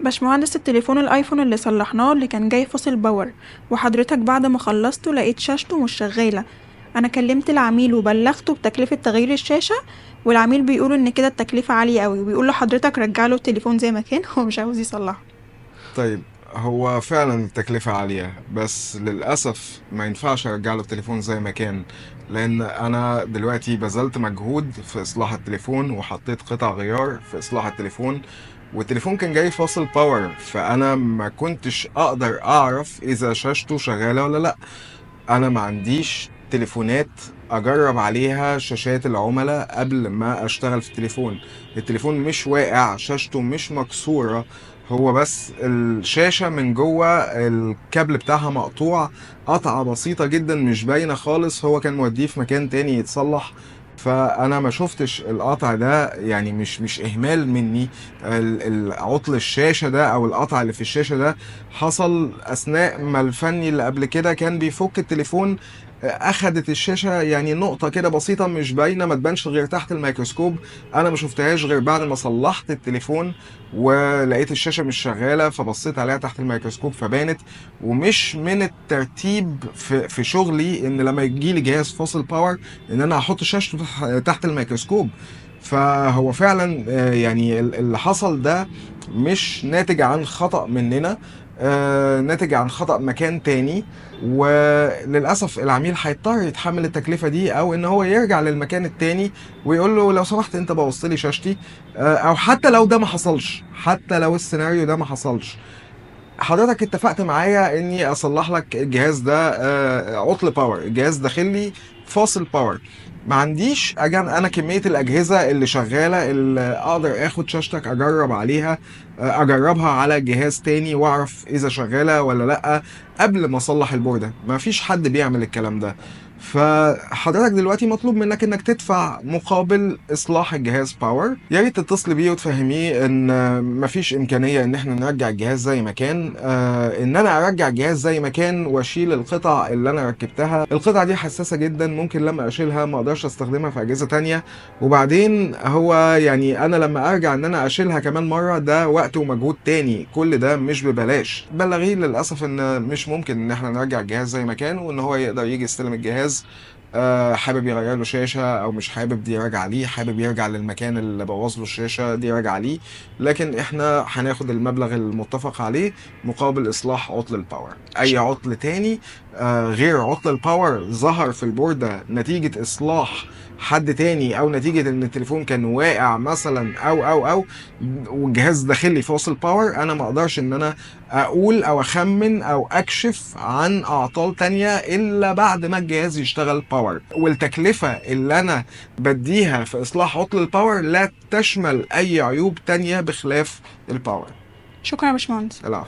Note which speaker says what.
Speaker 1: باشمهندس، التليفون الايفون اللي صلحناه اللي كان جاي فاصل باور، وحضرتك بعد ما خلصته لقيت شاشته مش شغالة. انا كلمت العميل وبلغته بتكلفة تغيير الشاشة، والعميل بيقول ان كده التكلفة عالية قوي، وبيقول لحضرتك رجعله التليفون زي ما كان هو مش عاوز يصلحه.
Speaker 2: طيب، هو فعلا التكلفة عالية، بس للأسف ما ينفعش أرجع له التليفون زي ما كان. لأن أنا دلوقتي بذلت مجهود في إصلاح التليفون وحطيت قطع غيار في إصلاح التليفون، والتليفون كان جاي فاصل باور، فأنا ما كنتش أقدر أعرف إذا شاشته شغالة ولا لأ. أنا ما عنديش تليفونات أجرب عليها شاشات العملاء قبل ما أشتغل في التليفون. التليفون مش واقع، شاشته مش مكسورة، هو بس الشاشة من جوه الكابل بتاعها مقطوع قطعة بسيطة جدا مش باينة خالص، هو كان موديه في مكان تاني يتصلح. فأنا ما شفتش القطع ده، يعني مش إهمال مني. عطل الشاشة ده أو القطع اللي في الشاشة ده حصل أثناء ما الفني اللي قبل كده كان بيفك التليفون. أخدت الشاشة يعني نقطة كده بسيطة مش باينة، ما تبانش غير تحت الميكروسكوب. أنا ما شفتهاش غير بعد ما صلحت التليفون ولقيت الشاشة مش شغالة، فبصيت عليها تحت الميكروسكوب فبانت. ومش من الترتيب في شغلي إن لما يجيلي جهاز فاصل باور إن أنا أحط شاشته تحت الميكروسكوب. فهو فعلا يعني اللي حصل ده مش ناتج عن خطأ مننا، ناتج عن خطأ مكان تاني. وللأسف العميل هيضطر يتحمل التكلفة دي، أو إن هو يرجع للمكان التاني ويقول له لو سمحت أنت بوظت لي شاشتي. أو حتى لو ده ما حصلش، حتى لو السيناريو ده ما حصلش، حضرتك اتفقت معايا اني اصلح لك الجهاز ده عطل باور، الجهاز داخل لي فاصل باور. ما عنديش انا كمية الاجهزة اللي شغالة اللي اقدر اخد شاشتك اجرب عليها، اجربها على جهاز تاني واعرف اذا شغالة ولا لا قبل ما اصلح البوردة. ما فيش حد بيعمل الكلام ده. فحضرتك دلوقتي مطلوب منك انك تدفع مقابل اصلاح الجهاز باور. يا ريت تتصلي بيه وتفهميه ان مفيش امكانيه ان احنا نرجع الجهاز زي ما كان، ان انا ارجع الجهاز زي ما كان واشيل القطع اللي انا ركبتها. القطع دي حساسه جدا، ممكن لما اشيلها ما اقدرش استخدمها في اجهزه تانية. وبعدين هو يعني انا لما ارجع ان انا اشيلها كمان مره ده وقت ومجهود تاني، كل ده مش ببلاش. بلغيه للاسف ان مش ممكن ان احنا نرجع الجهاز زي ما كان، وان هو يقدر يجي يستلم الجهاز. حابب يغير له شاشة أو مش حابب دي راجعة ليه، حابب يرجع للمكان اللي بوظ له الشاشة دي راجعة ليه. لكن احنا هناخد المبلغ المتفق عليه مقابل إصلاح عطل الباور. أي عطل تاني غير عطل الباور ظهر في البوردة نتيجة إصلاح حد تاني، أو نتيجة إن التليفون كان واقع مثلا أو والجهاز داخلي فاصل باور، أنا ما أقدرش إن أنا اقول او اخمن او اكشف عن اعطال تانية الا بعد ما الجهاز يشتغل باور. والتكلفة اللي انا بديها في اصلاح عطل الباور لا تشمل اي عيوب تانية بخلاف الباور.
Speaker 1: شكرا يا باشمهندس.
Speaker 2: العفو.